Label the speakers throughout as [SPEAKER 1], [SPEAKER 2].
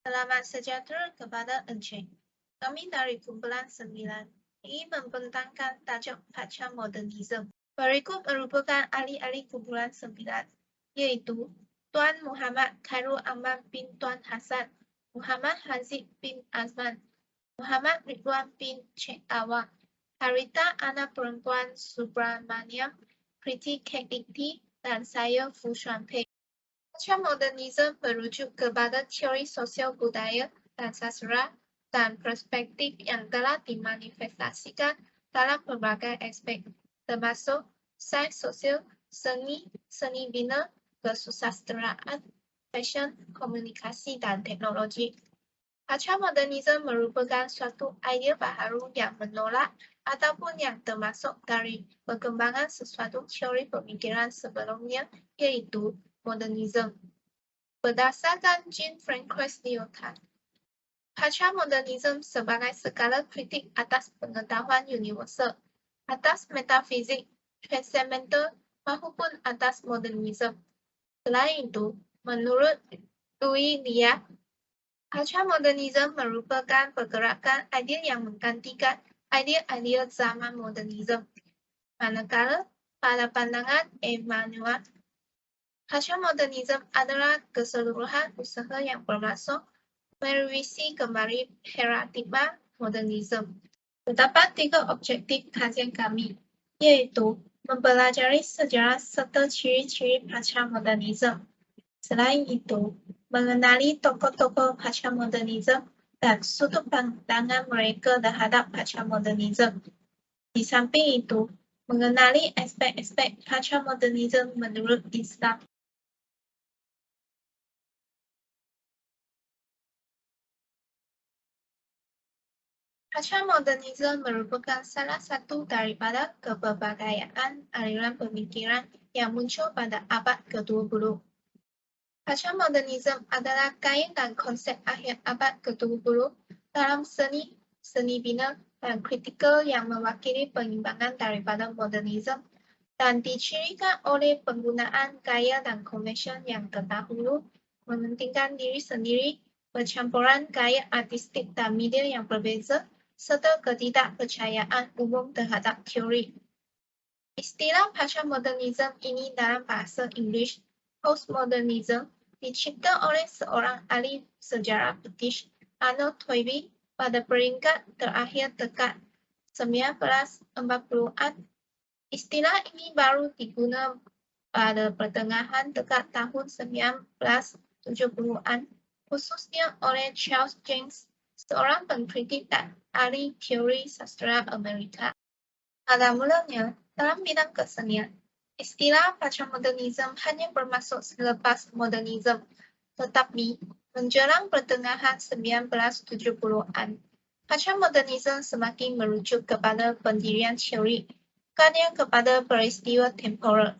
[SPEAKER 1] Selamat sejahtera kepada Encik. Kami dari kumpulan 9 ingin membentangkan tajuk Pasca Modernisme. Berikut merupakan ahli-ahli kumpulan 9, yaitu Tuan Muhammad Khairul Aman bin Tuan Hasan, Muhammad Hazid bin Azman, Muhammad Ridwan bin Cik Awang, Harita anak perempuan Subramaniam, Priti Kekiti, dan saya Fu Xuanpei. Pasca modernisme merujuk kepada teori sosial budaya dan sastra dan perspektif yang telah dimanifestasikan dalam berbagai aspek, termasuk sains sosial, seni, seni bina, kesusastraan, fashion, komunikasi, dan teknologi. Pasca modernisme merupakan suatu idea baharu yang menolak ataupun yang termasuk dari perkembangan sesuatu teori pemikiran sebelumnya, yaitu modernisme. Berdasarkan Jean-Francois Lyotard, pasca modernisme sebagai skala kritik atas pengetahuan universal, atas metafizik, transcendental, maupun atas modernisme. Selain itu, menurut Louis Liat, pasca modernisme merupakan pergerakan idea yang menggantikan idea-idea zaman modernisme. Manakala, pada pandangan Emmanuel, pasca modernisme adalah keseluruhan usaha yang bermaksud merevisi kembali paradigma modernisme. Terdapat 3 objektif kajian kami, yaitu mempelajari sejarah serta ciri-ciri pasca modernisme. Selain itu, mengenali tokoh-tokoh pasca modernisme dan sudut pandangan mereka terhadap pasca modernisme. Di samping itu, mengenali aspek-aspek pasca modernisme menurut Islam. Pasca modernisme merupakan salah satu daripada kepelbagaian aliran pemikiran yang muncul pada abad ke-20. Pasca modernisme adalah gaya dan konsep akhir abad ke-20 dalam seni, seni bina, dan kritikal yang mewakili penyimpangan daripada modernisme dan dicirikan oleh penggunaan gaya dan konvensi yang terdahulu, mementingkan diri sendiri, percampuran gaya artistik dan media yang berbeza, serta ketidakpercayaan umum terhadap teori. Istilah pasca modernisme ini dalam bahasa Inggris postmodernism dicipta oleh seorang ahli sejarah British, Arnold Toynbee, pada peringkat terakhir dekat 1940-an. Istilah ini baru digunakan pada pertengahan dekat tahun 1970-an, khususnya oleh Charles James, seorang pengkritik dan ahli teori sastra Amerika. Pada mulanya, dalam bidang kesenian, istilah pasca modernisme hanya bermaksud selepas modernisme, tetapi menjelang pertengahan 1970-an, pasca modernisme semakin merujuk kepada pendirian teori, bukannya kepada peristiwa temporal.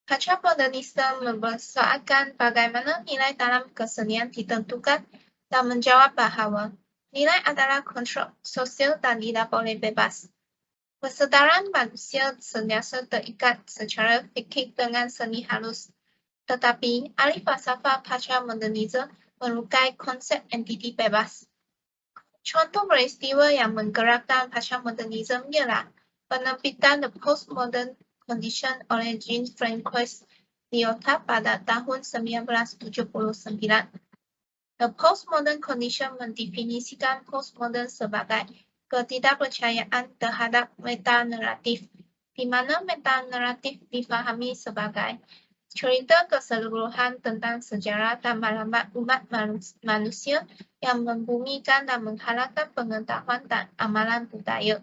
[SPEAKER 1] Pasca modernisme mempersoalkan bagaimana nilai dalam kesenian ditentukan dan menjawab bahawa nilai adalah konstruk sosial dan tidak boleh bebas. Kesedaran manusia sentiasa terikat secara fikih dengan seni halus, tetapi ahli falsafah pasca modernisme melukai konsep entiti bebas. Contoh peristiwa yang menggerakkan pasca modernisme ialah penerbitan The Postmodern Condition oleh Jean-Francois Lyotard pada tahun 1979. The Postmodern Condition mendefinisikan postmodern sebagai ketidakpercayaan terhadap metanaratif, di mana metanaratif difahami sebagai cerita keseluruhan tentang sejarah dan maklumat umat manusia yang membumikan dan menghalalkan pengetahuan dan amalan budaya.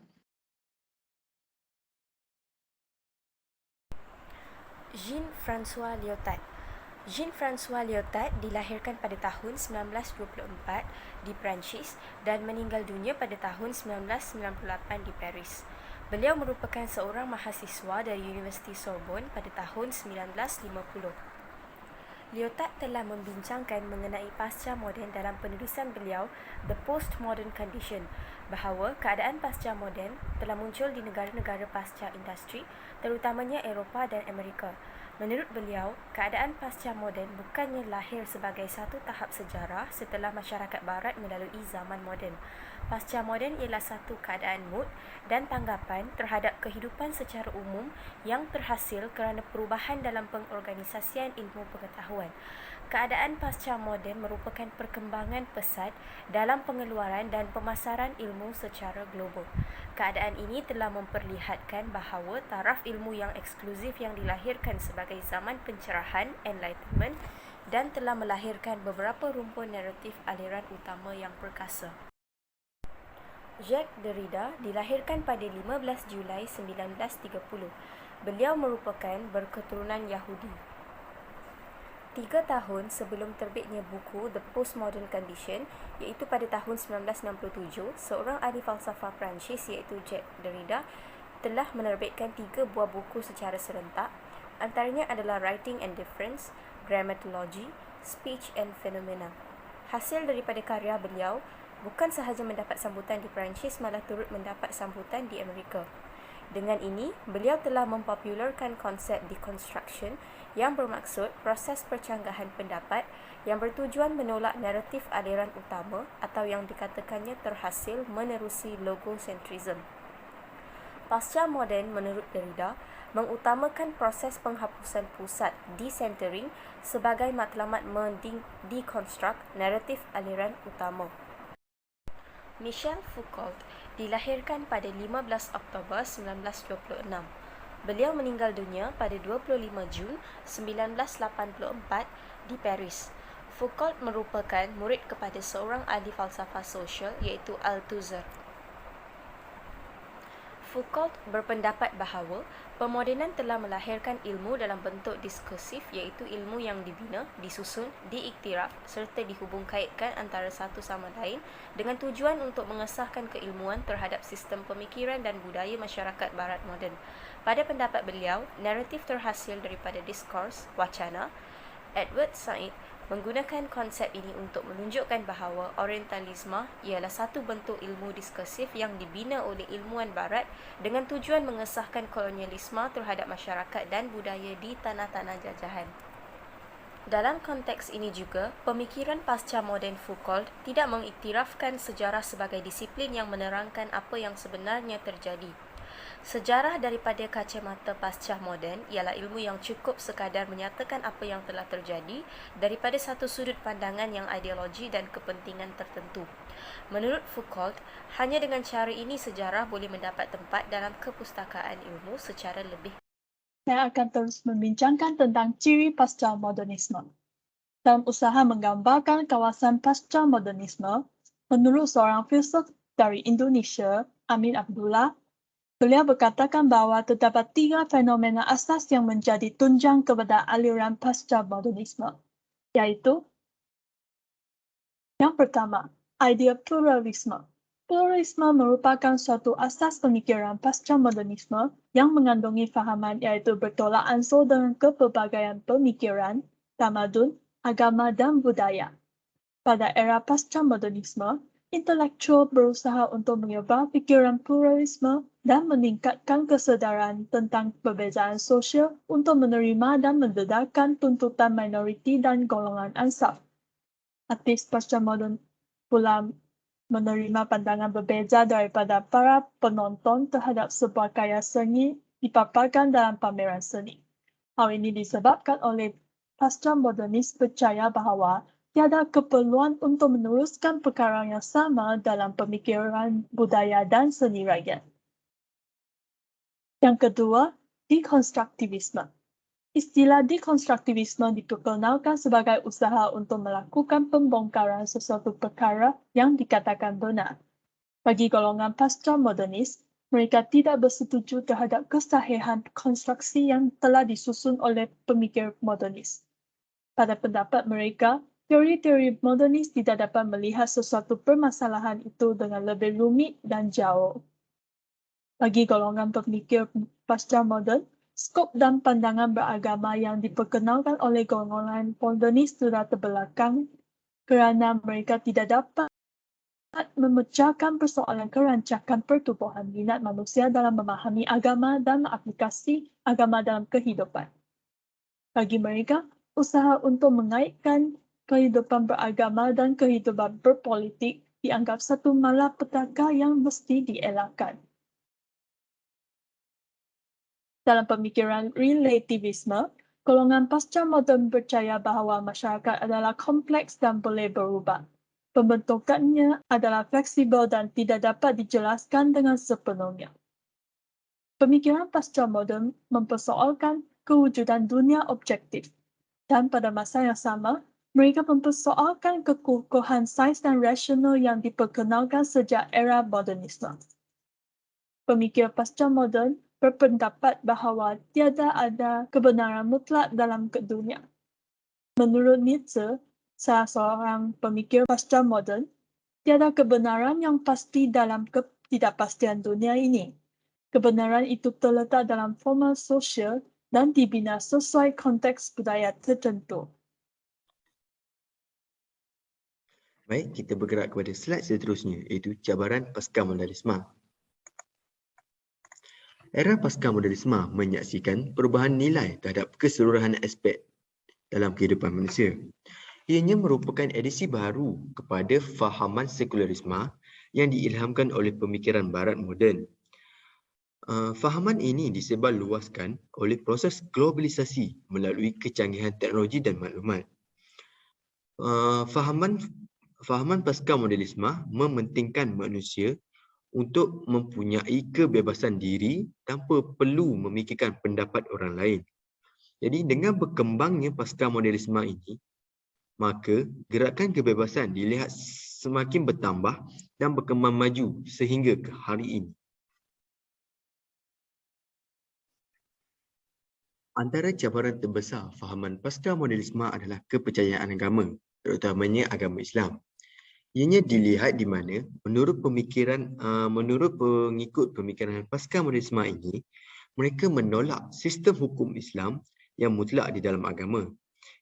[SPEAKER 2] Jean-François Lyotard. Jean-François Lyotard dilahirkan pada tahun 1924 di Perancis dan meninggal dunia pada tahun 1998 di Paris. Beliau merupakan seorang mahasiswa dari Universiti Sorbonne pada tahun 1950. Lyotard telah membincangkan mengenai pasca moden dalam penulisan beliau The Postmodern Condition, bahawa keadaan pasca moden telah muncul di negara-negara pasca industri, terutamanya Eropah dan Amerika. Menurut beliau, keadaan pasca moden bukannya lahir sebagai satu tahap sejarah setelah masyarakat barat melalui zaman moden. Pasca moden ialah satu keadaan mood dan tanggapan terhadap kehidupan secara umum yang terhasil kerana perubahan dalam pengorganisasian ilmu pengetahuan. Keadaan pasca moden merupakan perkembangan pesat dalam pengeluaran dan pemasaran ilmu secara global. Keadaan ini telah memperlihatkan bahawa taraf ilmu yang eksklusif yang dilahirkan sebagai zaman pencerahan Enlightenment dan telah melahirkan beberapa rumpun naratif aliran utama yang perkasa. Jacques Derrida dilahirkan pada 15 Julai 1930. Beliau merupakan berketurunan Yahudi. 3 tahun sebelum terbitnya buku The Postmodern Condition, iaitu pada tahun 1967, seorang ahli falsafah Perancis iaitu Jacques Derrida telah menerbitkan 3 buah buku secara serentak. Antaranya adalah Writing and Difference, Grammatology, Speech and Phenomena. Hasil daripada karya beliau bukan sahaja mendapat sambutan di Perancis, malah turut mendapat sambutan di Amerika. Dengan ini, beliau telah mempopularkan konsep deconstruction yang bermaksud proses percanggahan pendapat yang bertujuan menolak naratif aliran utama atau yang dikatakannya terhasil menerusi logocentrism. Pasca moden menurut Derrida mengutamakan proses penghapusan pusat decentering sebagai matlamat mendeconstruct naratif aliran utama. Michel Foucault dilahirkan pada 15 Oktober 1926. Beliau meninggal dunia pada 25 Jun 1984 di Paris. Foucault merupakan murid kepada seorang ahli falsafah sosial iaitu Althusser. Foucault berpendapat bahawa pemodenan telah melahirkan ilmu dalam bentuk diskursif iaitu ilmu yang dibina, disusun, diiktiraf serta dihubung kaitkan antara satu sama lain dengan tujuan untuk mengesahkan keilmuan terhadap sistem pemikiran dan budaya masyarakat barat moden. Pada pendapat beliau, naratif terhasil daripada diskurs, wacana. Edward Said menggunakan konsep ini untuk menunjukkan bahawa orientalisme ialah satu bentuk ilmu diskursif yang dibina oleh ilmuwan barat dengan tujuan mengesahkan kolonialisme terhadap masyarakat dan budaya di tanah-tanah jajahan. Dalam konteks ini juga, pemikiran pasca moden Foucault tidak mengiktirafkan sejarah sebagai disiplin yang menerangkan apa yang sebenarnya terjadi. Sejarah daripada kacamata pasca moden ialah ilmu yang cukup sekadar menyatakan apa yang telah terjadi daripada satu sudut pandangan yang ideologi dan kepentingan tertentu. Menurut Foucault, hanya dengan cara ini sejarah boleh mendapat tempat dalam kepustakaan ilmu secara lebih.
[SPEAKER 3] Saya akan terus membincangkan tentang ciri pasca modernisme. Dalam usaha menggambarkan kawasan pasca modernisme, menurut seorang filsuf dari Indonesia, Amin Abdullah, beliau berkatakan bahawa terdapat 3 fenomena asas yang menjadi tunjang kepada aliran pasca modernisme, iaitu yang pertama, idea pluralisme. Pluralisme merupakan suatu asas pemikiran pasca modernisme yang mengandungi fahaman iaitu bertolak ansur dengan kepelbagaian pemikiran, tamadun, agama dan budaya. Pada era pasca modernisme, intelektual berusaha untuk menyebar fikiran pluralisme dan meningkatkan kesedaran tentang perbezaan sosial untuk menerima dan mendedahkan tuntutan minoriti dan golongan ansaf. Artis pasca moden pula menerima pandangan berbeza daripada para penonton terhadap sebuah karya seni dipaparkan dalam pameran seni. Hal ini disebabkan oleh pasca modernis percaya bahawa tiada keperluan untuk meneruskan perkara yang sama dalam pemikiran budaya dan seni rakyat. Yang kedua, dekonstruktivisme. Istilah dekonstruktivisme diperkenalkan sebagai usaha untuk melakukan pembongkaran sesuatu perkara yang dikatakan benar. Bagi golongan pasca modernis, mereka tidak bersetuju terhadap kesahihan konstruksi yang telah disusun oleh pemikir modernis. Pada pendapat mereka, teori-teori modernis tidak dapat melihat sesuatu permasalahan itu dengan lebih rumit dan jauh. Bagi golongan pemikir pasca moden, skop dan pandangan beragama yang diperkenalkan oleh golongan modernis sudah terbelakang kerana mereka tidak dapat memecahkan persoalan kerancakan pertubuhan minat manusia dalam memahami agama dan mengaplikasi agama dalam kehidupan. Bagi mereka, usaha untuk mengaitkan kehidupan beragama dan kehidupan berpolitik dianggap satu malapetaka yang mesti dielakkan. Dalam pemikiran relativisme, golongan pasca moden percaya bahawa masyarakat adalah kompleks dan boleh berubah. Pembentukannya adalah fleksibel dan tidak dapat dijelaskan dengan sepenuhnya. Pemikiran pasca moden mempersoalkan kewujudan dunia objektif, dan pada masa yang sama, mereka mempersoalkan kekukuhan sains dan rasional yang diperkenalkan sejak era modernisme. Pemikir pasca moden berpendapat bahawa tiada ada kebenaran mutlak dalam dunia. Menurut Nietzsche, salah seorang pemikir pasca moden, tiada kebenaran yang pasti dalam ketidakpastian dunia ini. Kebenaran itu terletak dalam formal sosial dan dibina sesuai konteks budaya tertentu.
[SPEAKER 4] Baik, kita bergerak kepada slide seterusnya, iaitu cabaran pasca modernisme. Era pasca modernisme menyaksikan perubahan nilai terhadap keseluruhan aspek dalam kehidupan manusia. Ianya merupakan edisi baru kepada fahaman sekularisme yang diilhamkan oleh pemikiran barat moden. Fahaman ini disebarluaskan oleh proses globalisasi melalui kecanggihan teknologi dan maklumat. Fahaman pasca modernisme mementingkan manusia untuk mempunyai kebebasan diri tanpa perlu memikirkan pendapat orang lain. Jadi dengan berkembangnya pasca modernisme ini, maka gerakan kebebasan dilihat semakin bertambah dan berkembang maju sehingga ke hari ini. Antara cabaran terbesar fahaman pasca modernisme adalah kepercayaan agama, terutamanya agama Islam. Ianya dilihat di mana menurut pengikut pemikiran pasca modernisme ini, mereka menolak sistem hukum Islam yang mutlak di dalam agama.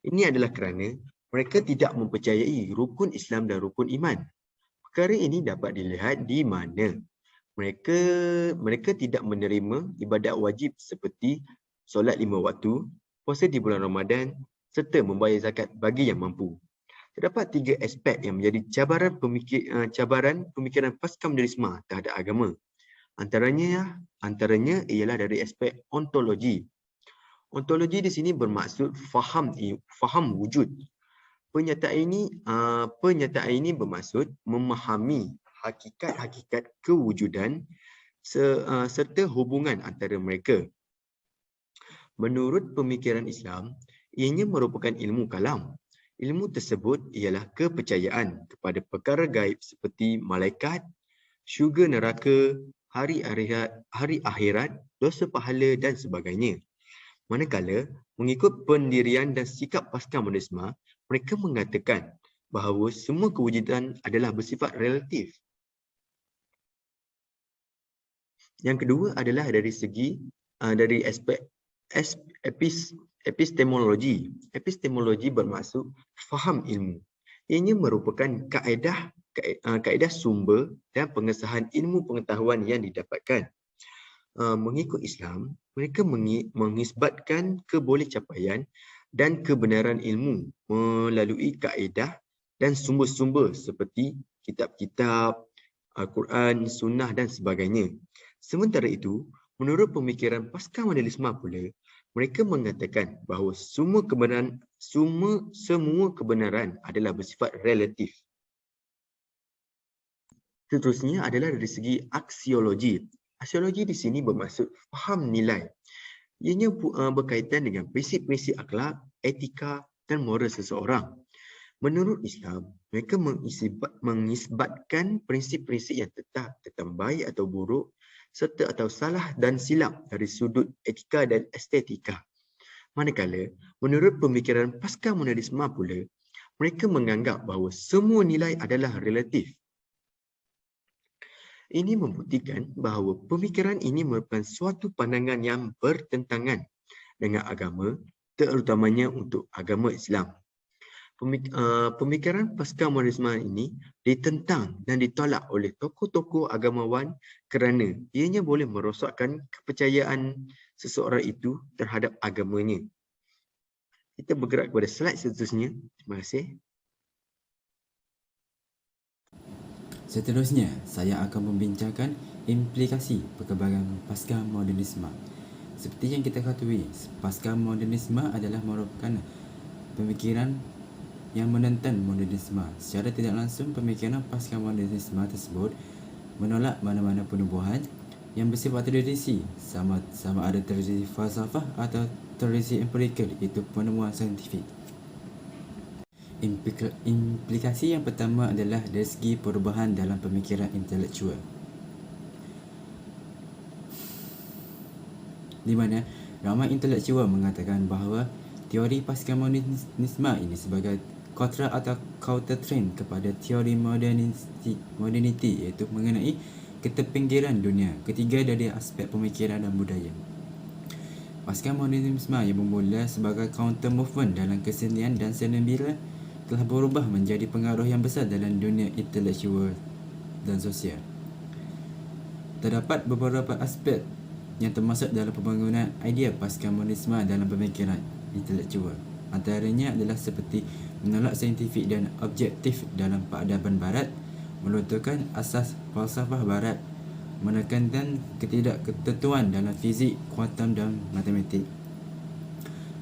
[SPEAKER 4] Ini adalah kerana mereka tidak mempercayai rukun Islam dan rukun iman. Perkara ini dapat dilihat di mana mereka tidak menerima ibadat wajib seperti solat 5 waktu, puasa di bulan Ramadan serta membayar zakat bagi yang mampu. Terdapat 3 aspek yang menjadi cabaran pemikiran pasca modernisme terhadap agama. Antaranya ialah dari aspek ontologi. Ontologi di sini bermaksud faham wujud. Pernyataan ini bermaksud memahami hakikat-hakikat kewujudan serta hubungan antara mereka. Menurut pemikiran Islam, ianya merupakan ilmu kalam. Ilmu tersebut ialah kepercayaan kepada perkara gaib seperti malaikat, syurga neraka, hari akhirat, dosa pahala dan sebagainya. Manakala mengikut pendirian dan sikap pasca modernisme, mereka mengatakan bahawa semua kewujudan adalah bersifat relatif. Yang kedua adalah dari aspek epistemologi. Epistemologi bermaksud faham ilmu. Ianya merupakan kaedah sumber dan pengesahan ilmu pengetahuan yang didapatkan. Mengikut Islam, mereka mengisbatkan kebolehcapaian dan kebenaran ilmu melalui kaedah dan sumber-sumber seperti kitab-kitab, Al-Quran, Sunnah dan sebagainya. Sementara itu, menurut pemikiran pasca modernisme pula, mereka mengatakan bahawa semua kebenaran adalah bersifat relatif. Seterusnya adalah dari segi aksiologi. Aksiologi di sini bermaksud faham nilai. Ianya berkaitan dengan prinsip-prinsip akhlak, etika dan moral seseorang. Menurut Islam, mereka mengisbatkan prinsip-prinsip yang tetap tentang baik atau buruk, serta atau salah dan silap dari sudut etika dan estetika. Manakala, menurut pemikiran pasca modernisme pula, mereka menganggap bahawa semua nilai adalah relatif. Ini membuktikan bahawa pemikiran ini merupakan suatu pandangan yang bertentangan dengan agama, terutamanya untuk agama Islam. Pemikiran pasca modernisme ini ditentang dan ditolak oleh tokoh-tokoh agamawan kerana ianya boleh merosakkan kepercayaan seseorang itu terhadap agamanya. Kita bergerak kepada slide seterusnya. Terima kasih.
[SPEAKER 5] Seterusnya, saya akan membincangkan implikasi perkembangan pasca modernisme. Seperti yang kita ketahui, pasca modernisme adalah merupakan pemikiran yang menentang modernisme. Secara tidak langsung, pemikiran pasca modernisme tersebut menolak mana-mana penubuhan yang bersifat tradisi, sama ada tradisi falsafah atau tradisi empirikal, iaitu penemuan saintifik. Implikasi yang pertama adalah dari segi perubahan dalam pemikiran intelektual, di mana ramai intelektual mengatakan bahawa teori pasca modernisme ini sebagai kontra atau counter trend kepada teori modernity, iaitu mengenai ketepinggiran dunia ketiga dari aspek pemikiran dan budaya. Pasca modernisme yang bermula sebagai counter movement dalam kesenian dan seni bila telah berubah menjadi pengaruh yang besar dalam dunia intelektual dan sosial. Terdapat beberapa aspek yang termasuk dalam pembangunan idea pasca modernisme dalam pemikiran intelektual. Antaranya adalah seperti menolak saintifik dan objektif dalam peradaban barat, melunturkan asas falsafah barat, menekankan ketidakketentuan dalam fizik, kuantum dan matematik.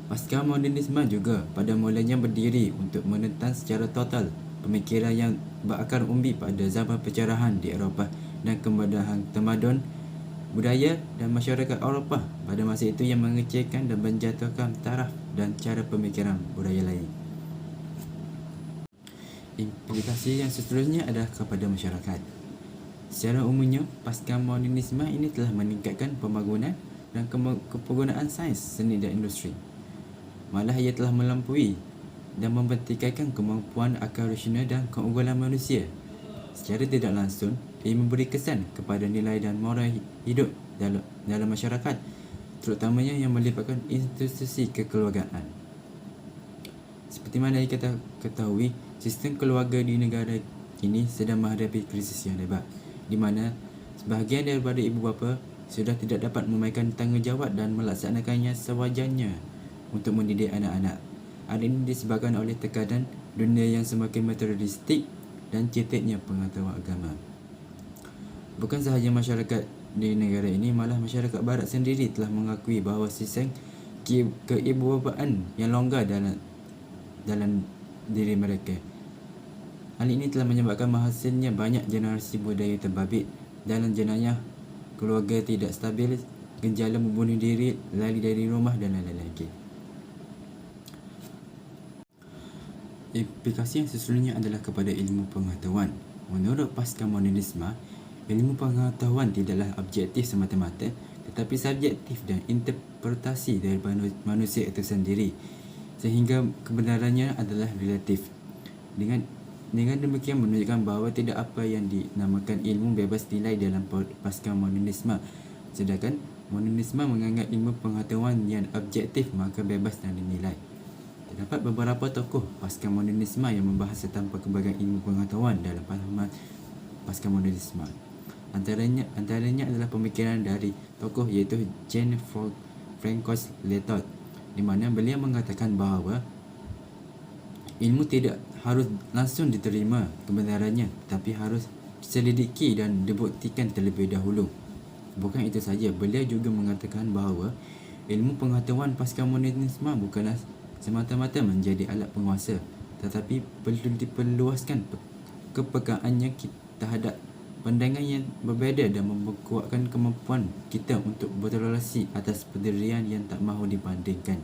[SPEAKER 5] Pasca modernisme juga pada mulanya berdiri untuk menentang secara total pemikiran yang berakar umbi pada zaman pencerahan di Eropah dan kemudahan tamadun budaya dan masyarakat Eropah pada masa itu yang mengecilkan dan menjatuhkan taraf dan cara pemikiran budaya lain. Implikasi yang seterusnya adalah kepada masyarakat. Secara umumnya, pasca modernisme ini telah meningkatkan pembangunan dan kegunaan sains, seni dan industri. Malah ia telah melampaui dan membuktikan kemampuan akal rasional dan keunggulan manusia. Secara tidak langsung, ia memberi kesan kepada nilai dan moral hidup dalam masyarakat, terutamanya yang melibatkan institusi kekeluargaan. Seperti mana yang kita ketahui, sistem keluarga di negara ini sedang menghadapi krisis yang hebat, di mana sebahagian daripada ibu bapa sudah tidak dapat memainkan tanggungjawab dan melaksanakannya sewajarnya untuk mendidik anak-anak. Hal ini disebabkan oleh tekanan dunia yang semakin materialistik dan ceteknya pengetahuan agama. Bukan sahaja masyarakat di negara ini, malah masyarakat barat sendiri telah mengakui bahawa sistem keibubapaan yang longgar dalam diri mereka. Hal ini telah menyebabkan hasilnya banyak generasi budaya terbabit dalam jenayah keluarga tidak stabil, gejala membunuh diri, lari dari rumah dan lain-lain lagi. Implikasi yang seterusnya adalah kepada ilmu pengetahuan. Menurut pasca modernisme, ilmu pengetahuan tidaklah objektif semata-mata, tetapi subjektif dan interpretasi dari manusia itu sendiri, sehingga kebenarannya adalah relatif. Dengan demikian menunjukkan bahawa tidak apa yang dinamakan ilmu bebas nilai dalam pasca modernisme, sedangkan modernisme menganggap ilmu pengetahuan yang objektif maka bebas dan dinilai. Terdapat beberapa tokoh pasca modernisme yang membahas tentang perkembangan ilmu pengetahuan dalam pahaman pasca modernisme. Antaranya adalah pemikiran dari tokoh iaitu Jean-François Lyotard, di mana beliau mengatakan bahawa ilmu tidak harus langsung diterima kebenarannya, tetapi harus diselidiki dan dibuktikan terlebih dahulu. Bukan itu saja, beliau juga mengatakan bahawa ilmu pengetahuan pasca modernisme bukanlah semata-mata menjadi alat penguasa, tetapi perlu diperluaskan kepekaannya terhadap pandangan yang berbeza dan memperkuatkan kemampuan kita untuk bertoleransi atas pendirian yang tak mahu dibandingkan.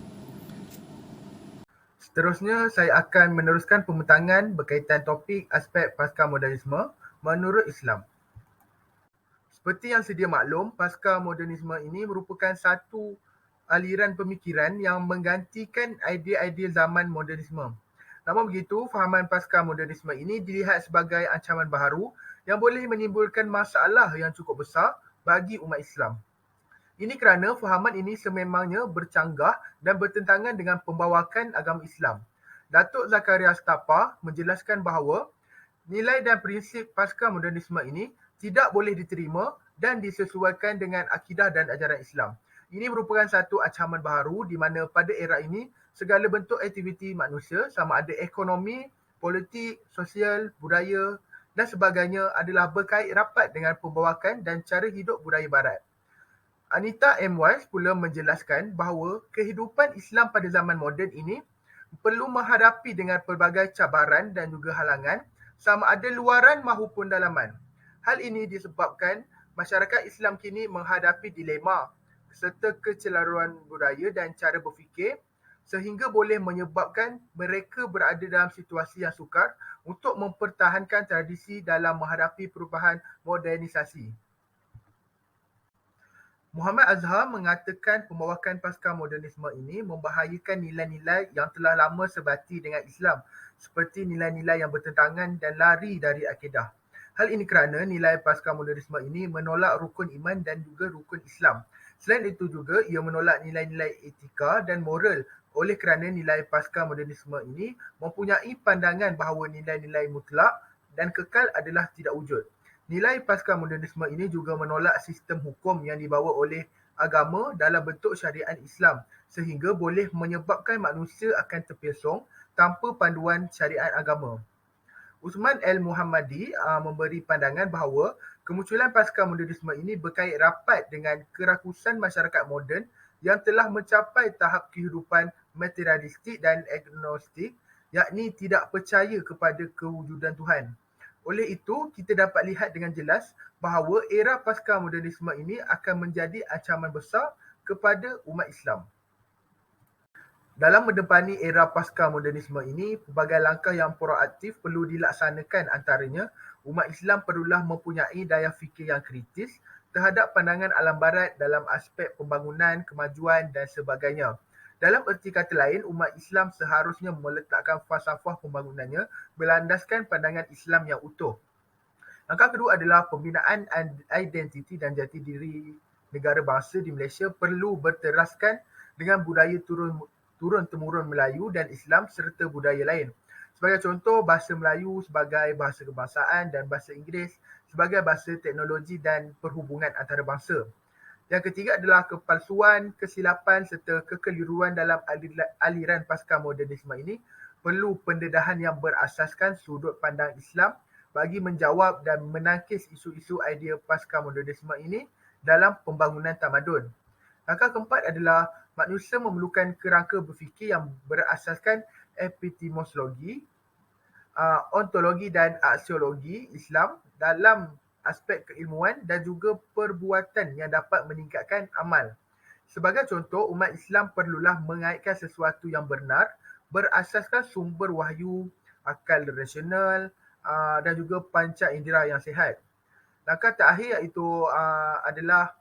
[SPEAKER 6] Seterusnya, saya akan meneruskan pembentangan berkaitan topik aspek pasca modernisme menurut Islam. Seperti yang sedia maklum, pasca modernisme ini merupakan satu aliran pemikiran yang menggantikan idea-idea zaman modernisme. Namun begitu, fahaman pasca modernisme ini dilihat sebagai ancaman baharu yang boleh menimbulkan masalah yang cukup besar bagi umat Islam. Ini kerana fahaman ini sememangnya bercanggah dan bertentangan dengan pembawakan agama Islam. Datuk Zakaria Stapa menjelaskan bahawa nilai dan prinsip pasca modernisme ini tidak boleh diterima dan disesuaikan dengan akidah dan ajaran Islam. Ini merupakan satu ancaman baharu di mana pada era ini segala bentuk aktiviti manusia sama ada ekonomi, politik, sosial, budaya dan sebagainya adalah berkait rapat dengan pembawakan dan cara hidup budaya barat. Anita M. Weiss pula menjelaskan bahawa kehidupan Islam pada zaman moden ini perlu menghadapi dengan pelbagai cabaran dan juga halangan sama ada luaran maupun dalaman. Hal ini disebabkan masyarakat Islam kini menghadapi dilema serta kecelaruan budaya dan cara berfikir sehingga boleh menyebabkan mereka berada dalam situasi yang sukar untuk mempertahankan tradisi dalam menghadapi perubahan modernisasi. Muhammad Azhar mengatakan pembawakan pasca modernisme ini membahayakan nilai-nilai yang telah lama sebati dengan Islam seperti nilai-nilai yang bertentangan dan lari dari akidah. Hal ini kerana nilai pasca modernisme ini menolak rukun iman dan juga rukun Islam. Selain itu juga ia menolak nilai-nilai etika dan moral oleh kerana nilai pasca modernisme ini mempunyai pandangan bahawa nilai-nilai mutlak dan kekal adalah tidak wujud. Nilai pasca modernisme ini juga menolak sistem hukum yang dibawa oleh agama dalam bentuk syariat Islam sehingga boleh menyebabkan manusia akan terpesong tanpa panduan syariat agama. Usman Al-Muhammadi memberi pandangan bahawa kemunculan pasca modernisme ini berkait rapat dengan kerakusan masyarakat moden yang telah mencapai tahap kehidupan materialistik dan agnostik, yakni tidak percaya kepada kewujudan Tuhan. Oleh itu, kita dapat lihat dengan jelas bahawa era pasca modernisme ini akan menjadi ancaman besar kepada umat Islam. Dalam mendepani era pasca modernisme ini, pelbagai langkah yang proaktif perlu dilaksanakan, antaranya umat Islam perlulah mempunyai daya fikir yang kritis terhadap pandangan alam barat dalam aspek pembangunan, kemajuan dan sebagainya. Dalam erti kata lain, umat Islam seharusnya meletakkan falsafah pembangunannya berlandaskan pandangan Islam yang utuh. Langkah kedua adalah pembinaan identiti dan jati diri negara bangsa di Malaysia perlu berteraskan dengan budaya turun-temurun Melayu dan Islam serta budaya lain. Sebagai contoh, bahasa Melayu sebagai bahasa kebangsaan dan bahasa Inggeris sebagai bahasa teknologi dan perhubungan antarabangsa. Yang ketiga adalah kepalsuan, kesilapan serta kekeliruan dalam aliran pasca modernisme ini perlu pendedahan yang berasaskan sudut pandang Islam bagi menjawab dan menangkis isu-isu idea pasca modernisme ini dalam pembangunan tamadun. Langkah keempat adalah manusia memerlukan kerangka berfikir yang berasaskan epistemologi, ontologi dan aksiologi Islam dalam aspek keilmuan dan juga perbuatan yang dapat meningkatkan amal. Sebagai contoh, umat Islam perlulah mengaitkan sesuatu yang benar berasaskan sumber wahyu, akal rasional dan juga panca indera yang sihat. Langkah terakhir iaitu adalah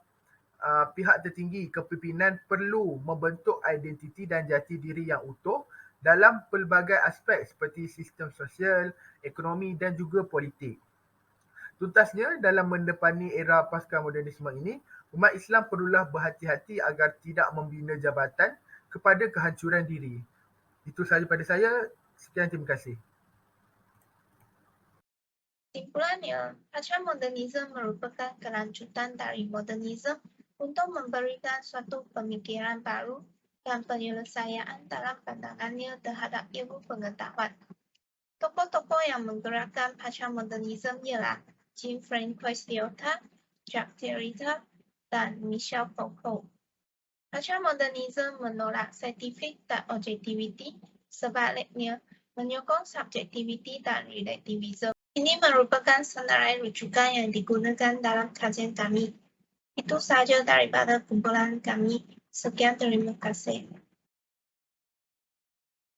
[SPEAKER 6] pihak tertinggi kepimpinan perlu membentuk identiti dan jati diri yang utuh dalam pelbagai aspek seperti sistem sosial, ekonomi dan juga politik. Tuntasnya, dalam mendepani era pasca modernisme ini, umat Islam perlulah berhati-hati agar tidak membina jabatan kepada kehancuran diri. Itu sahaja pada saya. Sekian, terima kasih.
[SPEAKER 1] Kesimpulannya, pasca modernisme merupakan kelanjutan dari modernisme untuk memberikan suatu pemikiran baru dan penyelesaian dalam pandangannya terhadap ilmu pengetahuan. Tokoh-tokoh yang menggerakkan pasca modernisme ialah Jean-Francois Lyotard, Jacques Derrida, dan Michel Foucault. Pasca modernisme menolak saintifik dan objektiviti, sebaliknya menyokong subjektiviti dan relativisme. Ini merupakan senarai rujukan yang digunakan dalam kajian kami. Itu sahaja daripada kumpulan kami. Sekian, terima kasih.